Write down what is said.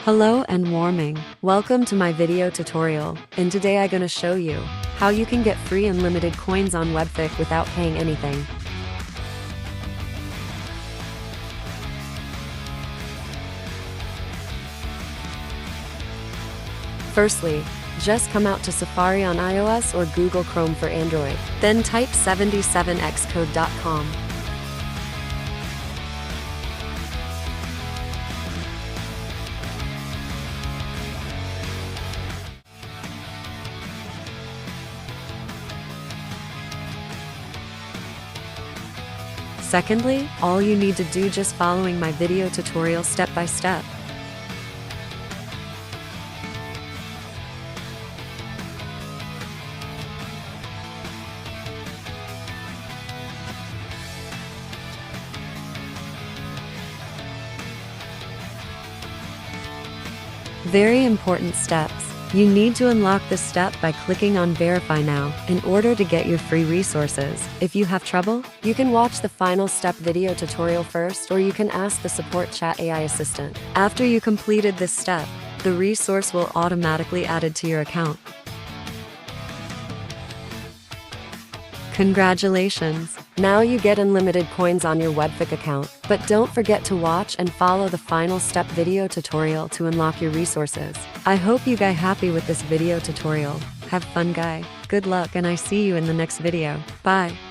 Hello and warming. Welcome to my video tutorial, and today I'm gonna show you how you can get free unlimited coins on webfic without paying anything. Firstly, just come out to Safari on iOS or Google Chrome for Android. Then type 77xcode.com. Secondly, all you need to do just following my video tutorial step by step. Very important steps. You need to unlock this step by clicking on Verify Now in order to get your free resources. If you have trouble, you can watch the final step video tutorial first, or you can ask the support chat AI assistant. After you completed this step, the resource will automatically added to your account. Congratulations! Now you get unlimited coins on your webfic account, but don't forget to watch and follow the final step video tutorial to unlock your resources. I hope you guys happy with this video tutorial. Have fun guy. Good luck and I see you in the next video. Bye.